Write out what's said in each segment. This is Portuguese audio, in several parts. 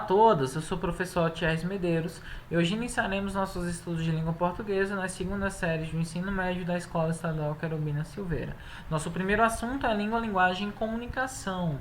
Todos, eu sou o professor Thierry Medeiros e hoje iniciaremos nossos estudos de língua portuguesa nas segundas séries do ensino médio da Escola Estadual Querubina Silveira. Nosso primeiro assunto é língua, linguagem e comunicação,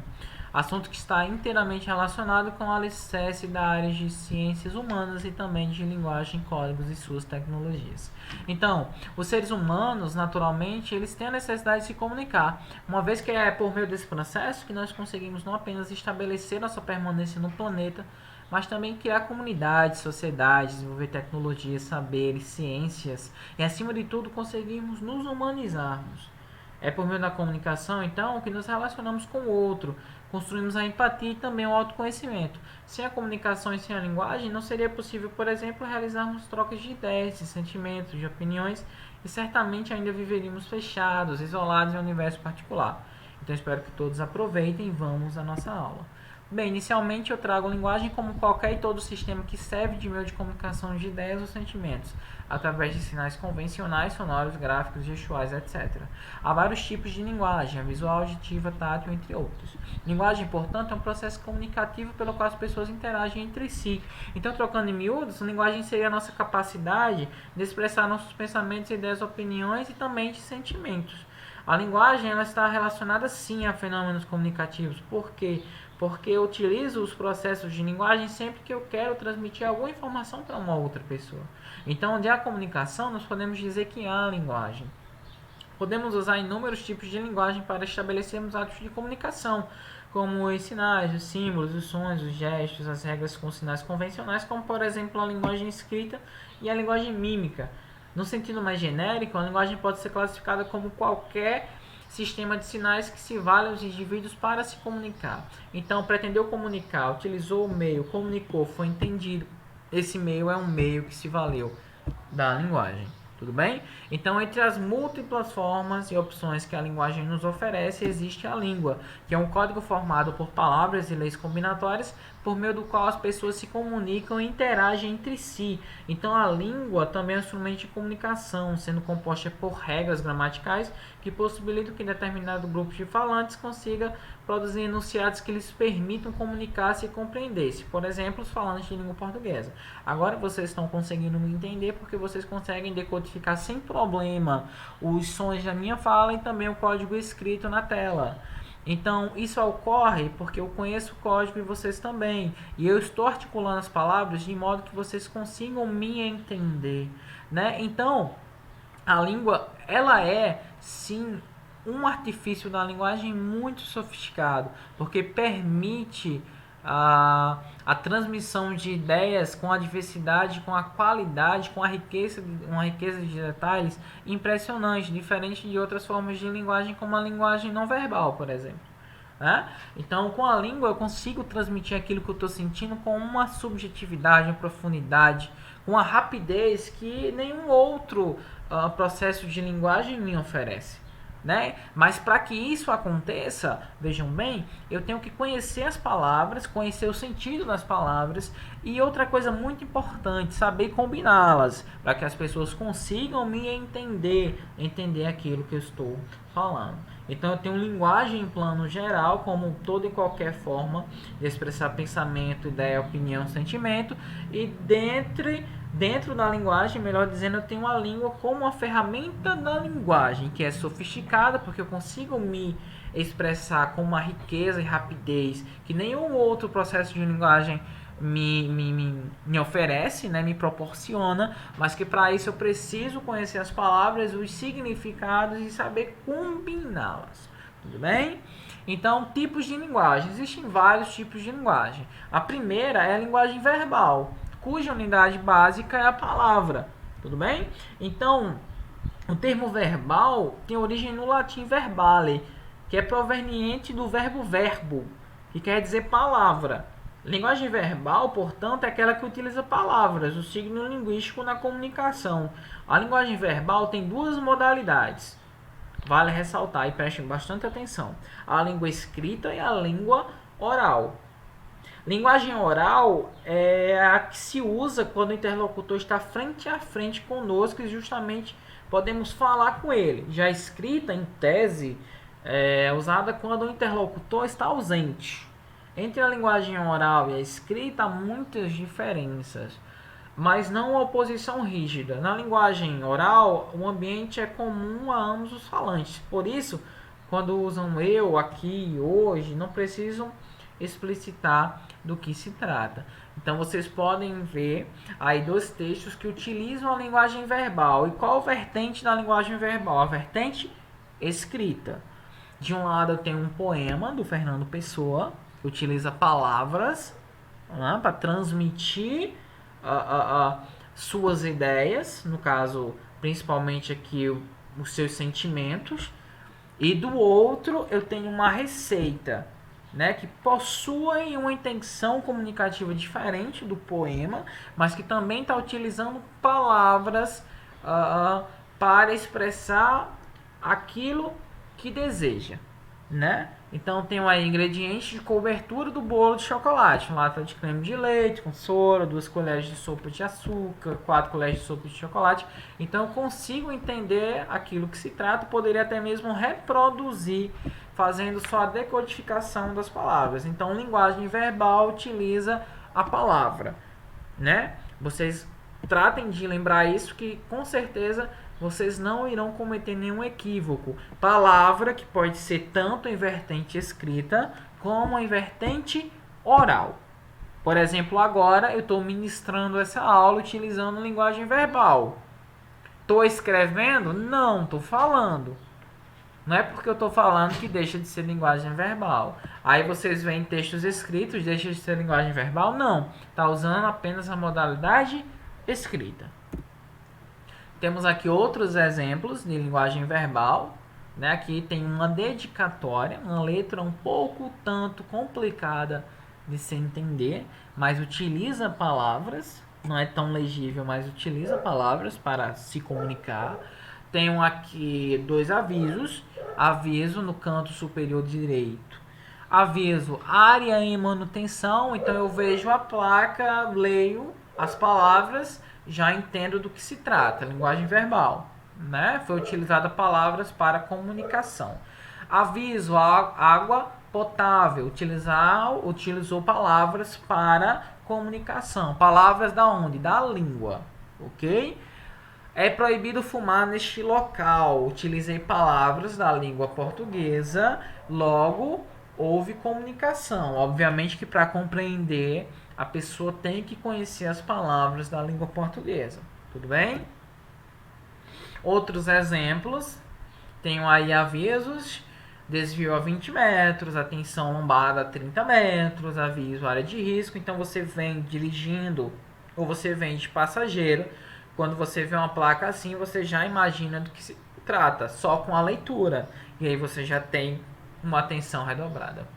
assunto que está inteiramente relacionado com o alicerce da área de ciências humanas e também de linguagem, códigos e suas tecnologias. Então, os seres humanos, naturalmente, eles têm a necessidade de se comunicar, uma vez que é por meio desse processo que nós conseguimos não apenas estabelecer nossa permanência no planeta, mas também criar comunidades, sociedades, desenvolver tecnologias, saberes, ciências e, acima de tudo, conseguirmos nos humanizarmos. É por meio da comunicação, então, que nos relacionamos com o outro, construímos a empatia e também o autoconhecimento. Sem a comunicação e sem a linguagem, não seria possível, por exemplo, realizarmos trocas de ideias, de sentimentos, de opiniões, e certamente ainda viveríamos fechados, isolados em um universo particular. Então, espero que todos aproveitem e vamos à nossa aula. Bem, inicialmente eu trago linguagem como qualquer e todo sistema que serve de meio de comunicação de ideias ou sentimentos, através de sinais convencionais, sonoros, gráficos, gestuais, etc. Há vários tipos de linguagem, a visual, auditiva, tátil, entre outros. Linguagem, portanto, é um processo comunicativo pelo qual as pessoas interagem entre si. Então, trocando em miúdos, linguagem seria a nossa capacidade de expressar nossos pensamentos, ideias, opiniões e também de sentimentos. A linguagem ela está relacionada sim a fenômenos comunicativos. Por quê? Porque eu utilizo os processos de linguagem sempre que eu quero transmitir alguma informação para uma outra pessoa. Então, onde há comunicação, nós podemos dizer que há linguagem. Podemos usar inúmeros tipos de linguagem para estabelecermos atos de comunicação, como os sinais, os símbolos, os sons, os gestos, as regras com sinais convencionais, como por exemplo a linguagem escrita e a linguagem mímica. No sentido mais genérico, a linguagem pode ser classificada como qualquer sistema de sinais que se vale aos indivíduos para se comunicar. Então, pretendeu comunicar, utilizou o meio, comunicou, foi entendido. Esse meio é um meio que se valeu da linguagem. Tudo bem? Então, entre as múltiplas formas e opções que a linguagem nos oferece, existe a língua, que é um código formado por palavras e leis combinatórias, por meio do qual as pessoas se comunicam e interagem entre si. Então, a língua também é um instrumento de comunicação, sendo composta por regras gramaticais que possibilitam que determinado grupo de falantes consiga produzir enunciados que lhes permitam comunicar-se e compreender-se. Por exemplo, os falantes de língua portuguesa. Agora vocês estão conseguindo me entender porque vocês conseguem decodificar sem problema os sons da minha fala e também o código escrito na tela. Então, isso ocorre porque eu conheço o código e vocês também. E eu estou articulando as palavras de modo que vocês consigam me entender, né? Então, a língua, ela é, sim, um artifício da linguagem muito sofisticado, porque permite a transmissão de ideias com a diversidade, com a qualidade, com uma riqueza de detalhes impressionante, diferente de outras formas de linguagem, como a linguagem não verbal, por exemplo. Né? Então, com a língua eu consigo transmitir aquilo que eu estou sentindo com uma subjetividade, uma profundidade, com uma rapidez que nenhum outro processo de linguagem me oferece. Né? Mas para que isso aconteça, vejam bem, eu tenho que conhecer as palavras, conhecer o sentido das palavras e outra coisa muito importante, saber combiná-las, para que as pessoas consigam me entender aquilo que eu estou falando. Então eu tenho linguagem em plano geral, como toda e qualquer forma de expressar pensamento, ideia, opinião, sentimento, e dentro da linguagem, melhor dizendo, eu tenho a língua como uma ferramenta da linguagem, que é sofisticada, porque eu consigo me expressar com uma riqueza e rapidez que nenhum outro processo de linguagem me oferece, né, me proporciona, mas que para isso eu preciso conhecer as palavras, os significados e saber combiná-las. Tudo bem? Então, tipos de linguagem. Existem vários tipos de linguagem. A primeira é a linguagem verbal, cuja unidade básica é a palavra. Tudo bem? Então, o termo verbal tem origem no latim verbale, que é proveniente do verbo verbo, que quer dizer palavra. Linguagem verbal, portanto, é aquela que utiliza palavras, o signo linguístico na comunicação. A linguagem verbal tem duas modalidades. Vale ressaltar e prestem bastante atenção. A língua escrita e a língua oral. Linguagem oral é a que se usa quando o interlocutor está frente a frente conosco e justamente podemos falar com ele. Já escrita, em tese, é usada quando o interlocutor está ausente. Entre a linguagem oral e a escrita há muitas diferenças, mas não uma oposição rígida. Na linguagem oral, o ambiente é comum a ambos os falantes. Por isso, quando usam eu, aqui, hoje, não precisam explicitar do que se trata. Então vocês podem ver aí dois textos que utilizam a linguagem verbal. E qual vertente da linguagem verbal? A vertente escrita. De um lado eu tenho um poema do Fernando Pessoa, que utiliza palavras, né, para transmitir suas ideias, no caso, principalmente aqui os seus sentimentos. E do outro eu tenho uma receita, né, que possui uma intenção comunicativa diferente do poema, mas que também está utilizando palavras para expressar aquilo que deseja, né? Então tem aí ingredientes de cobertura do bolo de chocolate: lata de creme de leite com soro, 2 colheres de sopa de açúcar, 4 colheres de sopa de chocolate. Então eu consigo entender aquilo que se trata, poderia até mesmo reproduzir, fazendo só a decodificação das palavras. Então linguagem verbal utiliza a palavra, né? Vocês tratem de lembrar isso, que com certeza vocês não irão cometer nenhum equívoco. Palavra que pode ser tanto em vertente escrita como em vertente oral. Por exemplo, agora eu estou ministrando essa aula utilizando linguagem verbal. Estou escrevendo? Não, estou falando. Não é porque eu estou falando que deixa de ser linguagem verbal. Aí vocês veem textos escritos, deixa de ser linguagem verbal? Não. Está usando apenas a modalidade escrita. Temos aqui outros exemplos de linguagem verbal, né? Aqui tem uma dedicatória, uma letra um pouco tanto complicada de se entender, mas utiliza palavras, não é tão legível, mas utiliza palavras para se comunicar. Tenho aqui 2 avisos: aviso no canto superior direito, aviso área em manutenção. Então eu vejo a placa, leio as palavras, já entendo do que se trata. Linguagem verbal, né? Foi utilizada palavras para comunicação. Aviso água potável, utilizou palavras para comunicação. Palavras da onde? Da língua, ok? É proibido fumar neste local. Utilizei palavras da língua portuguesa, logo houve comunicação. Obviamente que para compreender, a pessoa tem que conhecer as palavras da língua portuguesa. Tudo bem? Outros exemplos. Tenho aí avisos: desvio a 20 metros, atenção lombada a 30 metros, aviso área de risco. Então você vem dirigindo ou você vem de passageiro. Quando você vê uma placa assim, você já imagina do que se trata, só com a leitura. E aí você já tem uma atenção redobrada.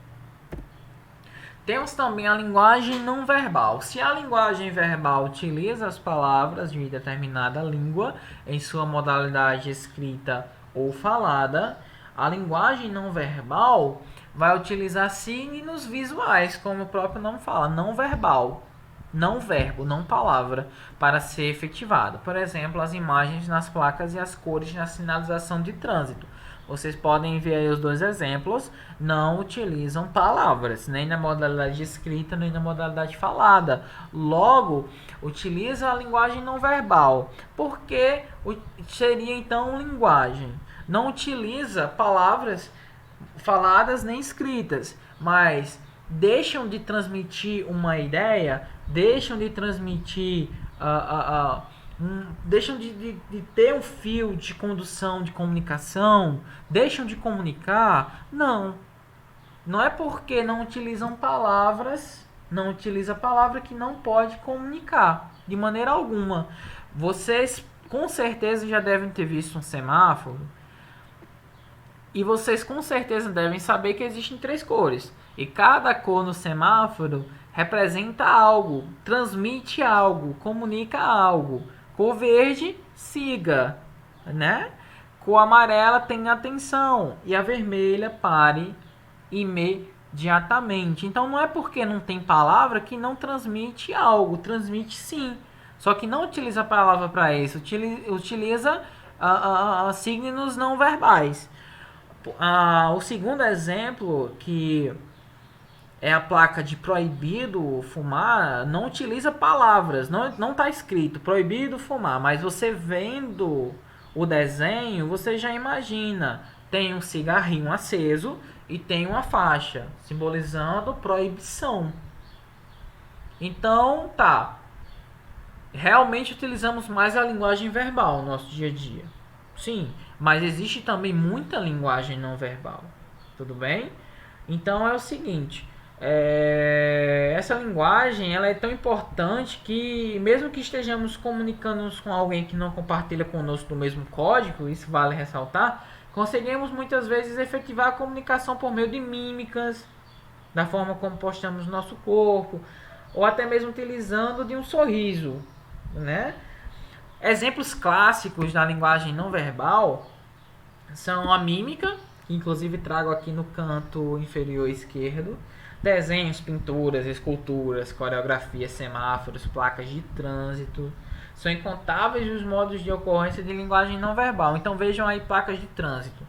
Temos também a linguagem não verbal. Se a linguagem verbal utiliza as palavras de determinada língua em sua modalidade escrita ou falada, a linguagem não verbal vai utilizar signos visuais, como o próprio nome fala, não verbal. Não verbo, não palavra, para ser efetivado. Por exemplo, as imagens nas placas e as cores na sinalização de trânsito. Vocês podem ver aí os 2 exemplos, não utilizam palavras, nem na modalidade escrita, nem na modalidade falada. Logo, utiliza a linguagem não verbal. Porque seria então linguagem. Não utiliza palavras faladas nem escritas, mas deixam de transmitir uma ideia, deixam de transmitir, deixam de ter um fio de condução, de comunicação, deixam de comunicar. Não é porque não utilizam palavras, não utiliza palavra que não pode comunicar, de maneira alguma. Vocês com certeza já devem ter visto um semáforo, e vocês com certeza devem saber que existem 3 cores. E cada cor no semáforo representa algo, transmite algo, comunica algo. Cor verde, siga, né? Cor amarela, tenha atenção. E a vermelha, pare imediatamente. Então não é porque não tem palavra que não transmite algo, transmite sim. Só que não utiliza a palavra para isso, utiliza signos não verbais. O segundo exemplo que é a placa de proibido fumar, não utiliza palavras, não tá escrito proibido fumar, mas você vendo o desenho, você já imagina, tem um cigarrinho aceso e tem uma faixa simbolizando proibição. Então, tá. Realmente utilizamos mais a linguagem verbal no nosso dia a dia. Sim, mas existe também muita linguagem não verbal. Tudo bem? Então é o seguinte, essa linguagem ela é tão importante que mesmo que estejamos comunicando-nos com alguém que não compartilha conosco do mesmo código, isso vale ressaltar, conseguimos muitas vezes efetivar a comunicação por meio de mímicas, da forma como postamos nosso corpo, ou até mesmo utilizando de um sorriso, né? Exemplos clássicos da linguagem não verbal são a mímica, que inclusive trago aqui no canto inferior esquerdo, desenhos, pinturas, esculturas, coreografias, semáforos, placas de trânsito. São incontáveis os modos de ocorrência de linguagem não verbal. Então vejam aí placas de trânsito.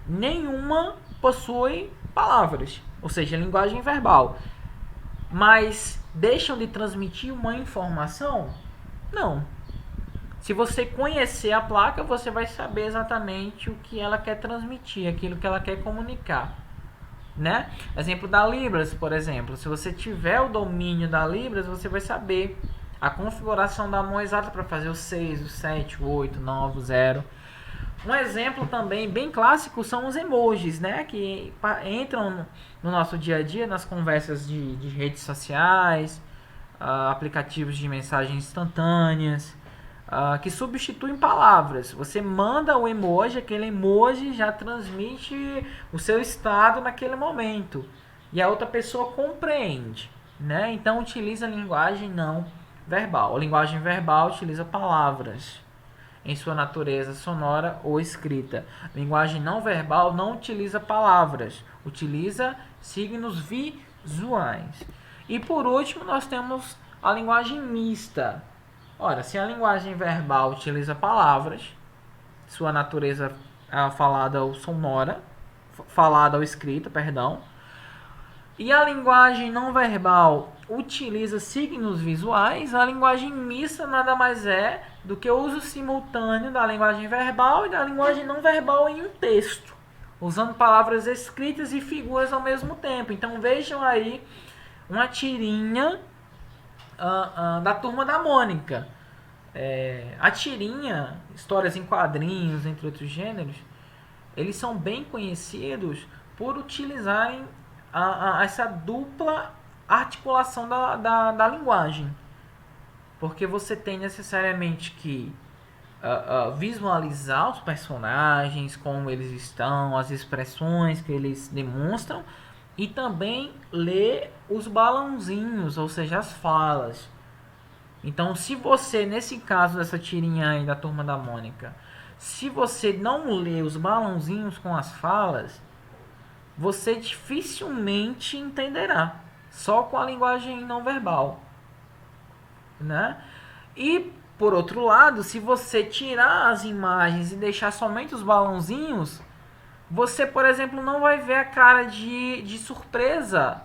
Nenhuma possui palavras, ou seja, linguagem verbal. Mas deixam de transmitir uma informação? Não. Se você conhecer a placa, você vai saber exatamente o que ela quer transmitir, aquilo que ela quer comunicar, né? Exemplo da Libras, por exemplo. Se você tiver o domínio da Libras, você vai saber a configuração da mão exata para fazer o 6, o 7, o 8, o 9, o 0. Um exemplo também bem clássico são os emojis, né? Que entram no nosso dia a dia, nas conversas de redes sociais, aplicativos de mensagens instantâneas, que substituem palavras. Você manda o emoji, aquele emoji já transmite o seu estado naquele momento. E a outra pessoa compreende, né? Então utiliza a linguagem não verbal. A linguagem verbal utiliza palavras em sua natureza sonora ou escrita. A linguagem não verbal não utiliza palavras, utiliza signos visuais. E por último, nós temos a linguagem mista. Ora, se a linguagem verbal utiliza palavras, sua natureza falada ou sonora, falada ou escrita, perdão, e a linguagem não verbal utiliza signos visuais, a linguagem mista nada mais é do que o uso simultâneo da linguagem verbal e da linguagem não verbal em um texto, usando palavras escritas e figuras ao mesmo tempo. Então vejam aí uma tirinha da Turma da Mônica. A tirinha, histórias em quadrinhos, entre outros gêneros, eles são bem conhecidos por utilizarem essa dupla articulação da linguagem. Porque você tem necessariamente que visualizar os personagens, como eles estão, as expressões que eles demonstram, e também ler os balãozinhos, ou seja, as falas. Então, se você, nesse caso dessa tirinha aí da Turma da Mônica, se você não lê os balãozinhos com as falas, você dificilmente entenderá, só com a linguagem não verbal, né? E, por outro lado, se você tirar as imagens e deixar somente os balãozinhos, você, por exemplo, não vai ver a cara de surpresa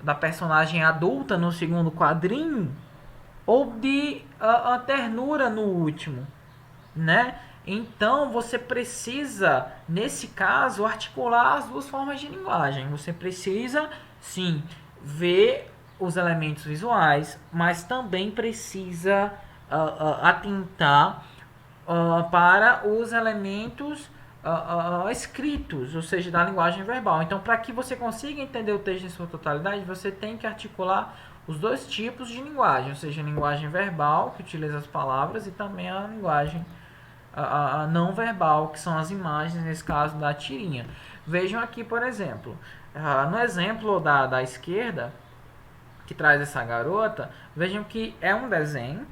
da personagem adulta no segundo quadrinho, ou de ternura no último, né? Então você precisa, nesse caso, articular as duas formas de linguagem. Você precisa, sim, ver os elementos visuais, mas também precisa atentar para os elementos escritos, ou seja, da linguagem verbal. Então, para que você consiga entender o texto em sua totalidade, você tem que articular os dois tipos de linguagem, ou seja, a linguagem verbal, que utiliza as palavras, e também a linguagem não verbal, que são as imagens, nesse caso da tirinha. Vejam aqui, por exemplo, no exemplo da esquerda, que traz essa garota, vejam que é um desenho,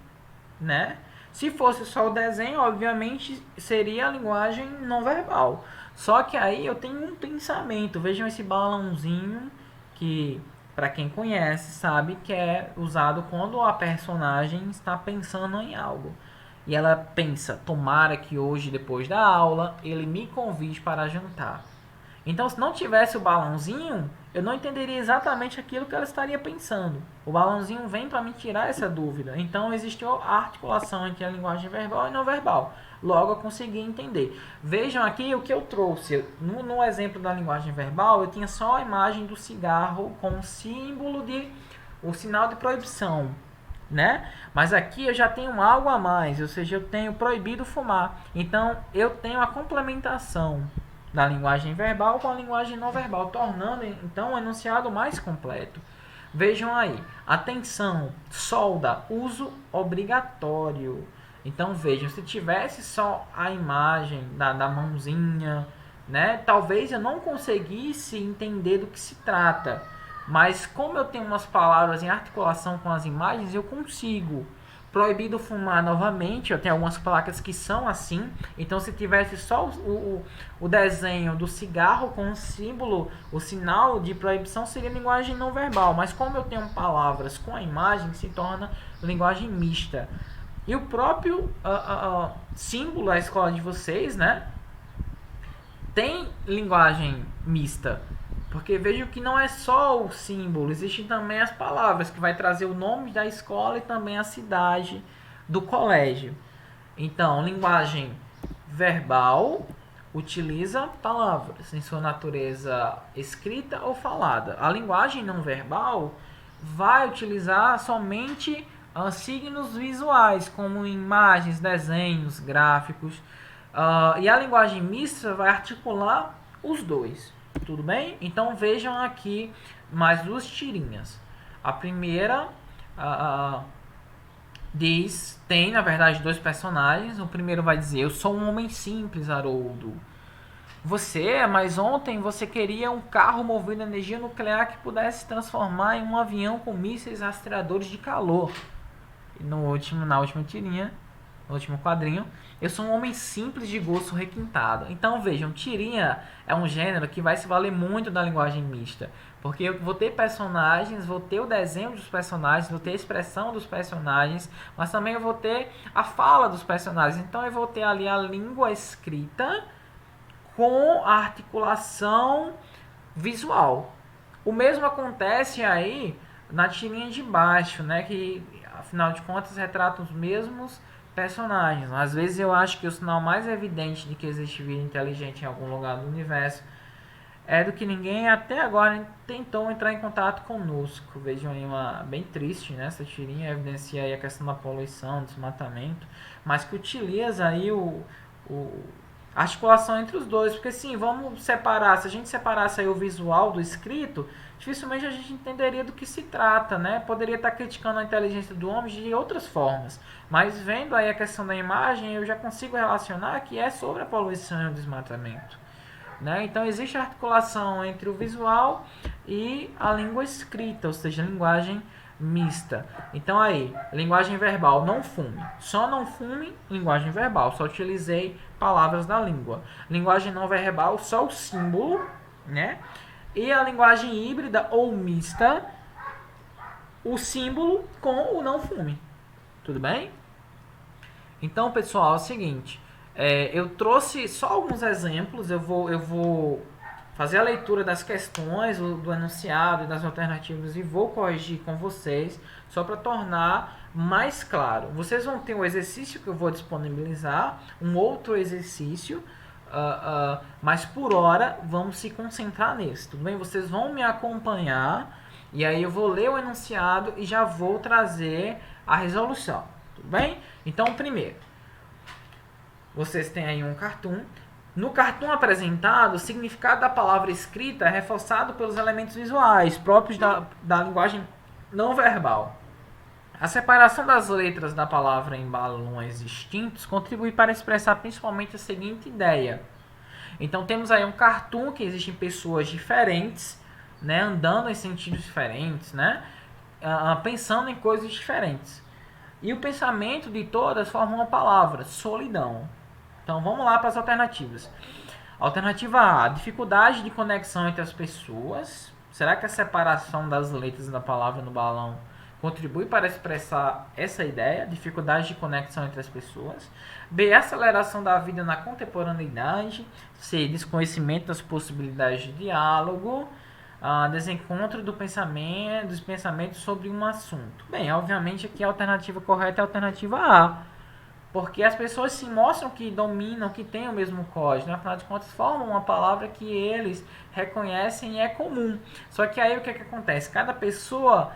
né? Se fosse só o desenho, obviamente seria a linguagem não verbal. Só que aí eu tenho um pensamento. Vejam esse balãozinho que, para quem conhece, sabe que é usado quando a personagem está pensando em algo. E ela pensa, tomara que hoje, depois da aula, ele me convide para jantar. Então, se não tivesse o balãozinho, eu não entenderia exatamente aquilo que ela estaria pensando. O balãozinho vem para me tirar essa dúvida. Então, existe a articulação entre a linguagem verbal e não verbal. Logo, eu consegui entender. Vejam aqui o que eu trouxe. No exemplo da linguagem verbal, eu tinha só a imagem do cigarro com o símbolo o sinal de proibição, né? Mas aqui eu já tenho algo a mais, ou seja, eu tenho proibido fumar. Então, eu tenho a complementação da linguagem verbal com a linguagem não verbal, tornando então o enunciado mais completo. Vejam aí, atenção, solda, uso obrigatório. Então vejam, se tivesse só a imagem da mãozinha, né, talvez eu não conseguisse entender do que se trata. Mas como eu tenho umas palavras em articulação com as imagens, eu consigo. Proibido fumar novamente, eu tenho algumas placas que são assim. Então, se tivesse só o desenho do cigarro com o símbolo, o sinal de proibição seria linguagem não verbal. Mas como eu tenho palavras com a imagem, se torna linguagem mista. E o próprio símbolo da escola de vocês, né, tem linguagem mista. Porque vejo que não é só o símbolo, existem também as palavras, que vai trazer o nome da escola e também a cidade do colégio. Então, linguagem verbal utiliza palavras em sua natureza escrita ou falada. A linguagem não verbal vai utilizar somente signos visuais, como imagens, desenhos, gráficos. E a linguagem mista vai articular os dois. Tudo bem? Então vejam aqui mais duas tirinhas. A primeira tem na verdade dois personagens. O primeiro vai dizer: eu sou um homem simples, Haroldo. Mas ontem você queria um carro movido a energia nuclear que pudesse se transformar em um avião com mísseis rastreadores de calor. E na última tirinha, no último quadrinho, eu sou um homem simples de gosto requintado. Então vejam, tirinha é um gênero que vai se valer muito da linguagem mista. Porque eu vou ter personagens, vou ter o desenho dos personagens, vou ter a expressão dos personagens, mas também eu vou ter a fala dos personagens. Então eu vou ter ali a língua escrita com a articulação visual. O mesmo acontece aí na tirinha de baixo, né? Que afinal de contas retrata os mesmos personagens. Às vezes eu acho que o sinal mais evidente de que existe vida inteligente em algum lugar do universo é do que ninguém até agora tentou entrar em contato conosco. Vejam aí uma bem triste, né? Essa tirinha evidencia aí a questão da poluição, desmatamento, mas que utiliza aí a articulação entre os dois, porque sim, vamos separar, se a gente separasse aí o visual do escrito, dificilmente a gente entenderia do que se trata, né? Poderia estar criticando a inteligência do homem de outras formas, mas vendo aí a questão da imagem, eu já consigo relacionar que é sobre a poluição e o desmatamento, né? Então existe a articulação entre o visual e a língua escrita, ou seja, a linguagem mista. Então aí, linguagem verbal, não fume. Só não fume, linguagem verbal. Só utilizei palavras da língua. Linguagem não verbal, só o símbolo, né? E a linguagem híbrida ou mista, o símbolo com o não fume. Tudo bem? Então, pessoal, é o seguinte. Eu trouxe só alguns exemplos. Eu vou fazer a leitura das questões, do enunciado e das alternativas e vou corrigir com vocês, só para tornar mais claro. Vocês vão ter um exercício que eu vou disponibilizar, um outro exercício, mas por hora vamos se concentrar nesse, tudo bem? Vocês vão me acompanhar e aí eu vou ler o enunciado e já vou trazer a resolução, tudo bem? Então, primeiro, vocês têm aí um cartoon. No cartoon apresentado, o significado da palavra escrita é reforçado pelos elementos visuais próprios da linguagem não verbal. A separação das letras da palavra em balões distintos contribui para expressar principalmente a seguinte ideia. Então temos aí um cartoon que existem pessoas diferentes, né, andando em sentidos diferentes, né, pensando em coisas diferentes. E o pensamento de todas forma uma palavra, solidão. Então vamos lá para as alternativas. Alternativa A, dificuldade de conexão entre as pessoas. Será que a separação das letras da palavra no balão contribui para expressar essa ideia, dificuldade de conexão entre as pessoas. B, aceleração da vida na contemporaneidade. C, desconhecimento das possibilidades de diálogo. Desencontro dos pensamentos sobre um assunto. Bem, obviamente aqui a alternativa correta é a alternativa A, porque as pessoas se mostram que dominam, que têm o mesmo código, né? Afinal de contas formam uma palavra que eles reconhecem e é comum. Só que aí o que acontece? Cada pessoa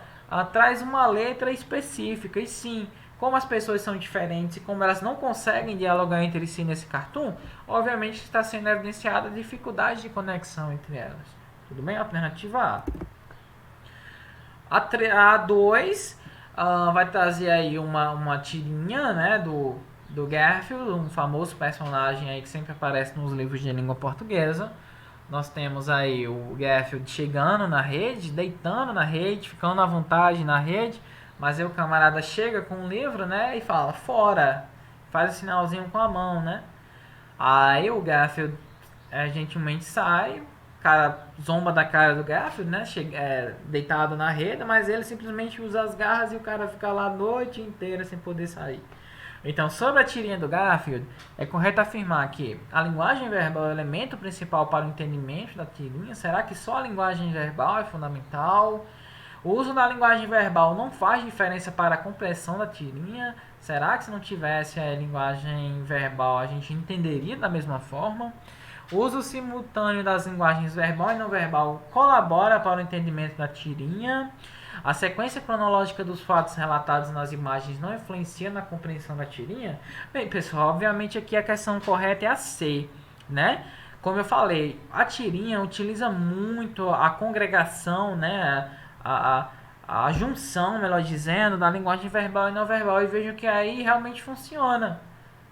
traz uma letra específica, e sim, como as pessoas são diferentes e como elas não conseguem dialogar entre si nesse cartoon, obviamente está sendo evidenciada a dificuldade de conexão entre elas. Tudo bem? Alternativa A. A 2 vai trazer aí uma tirinha, né, do Garfield, um famoso personagem aí que sempre aparece nos livros de língua portuguesa. Nós temos aí o Garfield chegando na rede, deitando na rede, ficando à vontade na rede, mas aí o camarada chega com um livro, né, e fala, fora, faz o sinalzinho com a mão, né. Aí o Garfield gentilmente sai, o cara zomba da cara do Garfield, né, deitado na rede, mas ele simplesmente usa as garras e o cara fica lá a noite inteira sem poder sair. Então, sobre a tirinha do Garfield, é correto afirmar que a linguagem verbal é o elemento principal para o entendimento da tirinha. Será que só a linguagem verbal é fundamental? O uso da linguagem verbal não faz diferença para a compreensão da tirinha? Será que se não tivesse a linguagem verbal a gente entenderia da mesma forma? O uso simultâneo das linguagens verbal e não verbal colabora para o entendimento da tirinha? A sequência cronológica dos fatos relatados nas imagens não influencia na compreensão da tirinha? Bem, pessoal, obviamente aqui a questão correta é a C, né? Como eu falei, a tirinha utiliza muito a congregação, né? A junção, melhor dizendo, da linguagem verbal e não verbal, e vejo que aí realmente funciona.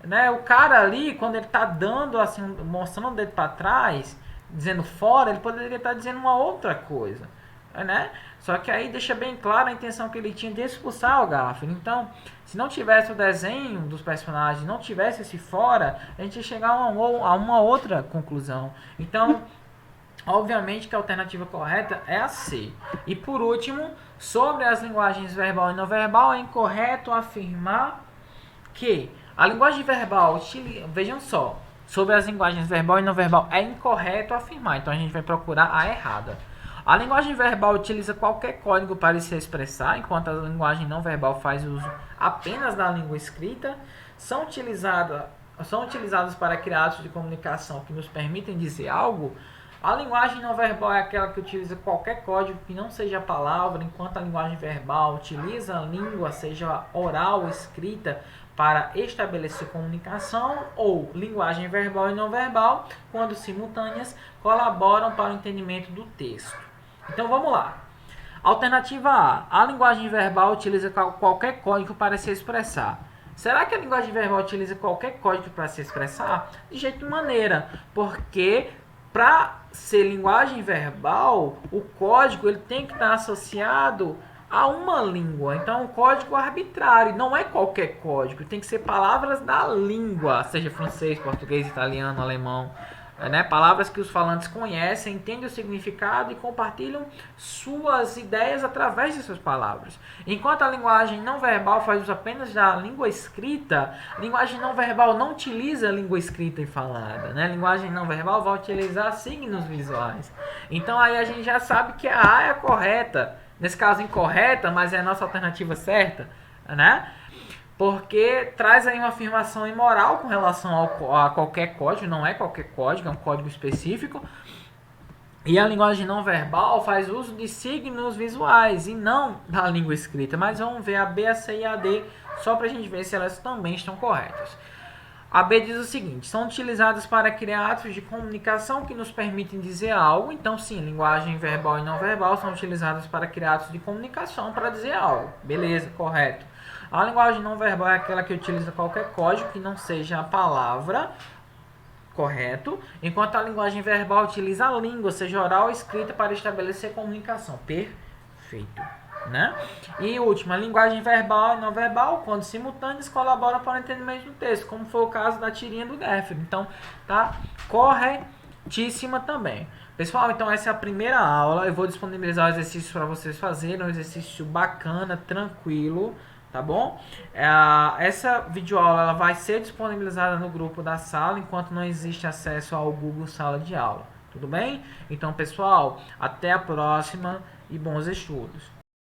Né? O cara ali, quando ele está dando, assim, mostrando o dedo para trás, dizendo fora, ele poderia estar dizendo uma outra coisa, né? Só que aí deixa bem claro a intenção que ele tinha de expulsar o Garfield. Então, se não tivesse o desenho dos personagens, não tivesse esse fora, a gente ia chegar a uma outra conclusão. Então, obviamente que a alternativa correta é a C. E por último, sobre as linguagens verbal e não verbal, é incorreto afirmar que a linguagem verbal, vejam só, sobre as linguagens verbal e não verbal, é incorreto afirmar. Então a gente vai procurar a errada. A linguagem verbal utiliza qualquer código para se expressar, enquanto a linguagem não verbal faz uso apenas da língua escrita. São utilizadas para criar atos de comunicação que nos permitem dizer algo. A linguagem não verbal é aquela que utiliza qualquer código que não seja a palavra, enquanto a linguagem verbal utiliza a língua, seja oral ou escrita, para estabelecer comunicação. Ou linguagem verbal e não verbal, quando simultâneas, colaboram para o entendimento do texto. Então vamos lá. Alternativa A. A linguagem verbal utiliza qualquer código para se expressar. Será que a linguagem verbal utiliza qualquer código para se expressar? De jeito de maneira, porque para ser linguagem verbal, o código ele tem que estar associado a uma língua. Então, é um código arbitrário, não é qualquer código. Tem que ser palavras da língua, seja francês, português, italiano, alemão. Né? Palavras que os falantes conhecem, entendem o significado e compartilham suas ideias através de suas palavras. Enquanto a linguagem não verbal faz uso apenas da língua escrita, a linguagem não verbal não utiliza a língua escrita e falada. Né? A linguagem não verbal vai utilizar signos visuais. Então aí a gente já sabe que a A é a correta. Nesse caso incorreta, mas é a nossa alternativa certa. Né? Porque traz aí uma afirmação imoral com relação a qualquer código, não é qualquer código, é um código específico. E a linguagem não verbal faz uso de signos visuais e não da língua escrita. Mas vamos ver a B, a C e a D, só para a gente ver se elas também estão corretas. A B diz o seguinte: são utilizadas para criar atos de comunicação que nos permitem dizer algo. Então, sim, linguagem verbal e não verbal são utilizadas para criar atos de comunicação para dizer algo. Beleza, correto. A linguagem não verbal é aquela que utiliza qualquer código que não seja a palavra, correto? Enquanto a linguagem verbal utiliza a língua, seja oral ou escrita, para estabelecer comunicação. Perfeito. Né? E última, a linguagem verbal e não verbal, quando simultâneas, colaboram para o entendimento do texto, como foi o caso da tirinha do Garfield. Então, tá corretíssima também. Pessoal, então essa é a primeira aula. Eu vou disponibilizar o exercício para vocês fazerem, um exercício bacana, tranquilo, tá bom? Essa videoaula ela vai ser disponibilizada no grupo da sala, enquanto não existe acesso ao Google Sala de Aula. Tudo bem? Então, pessoal, até a próxima e bons estudos.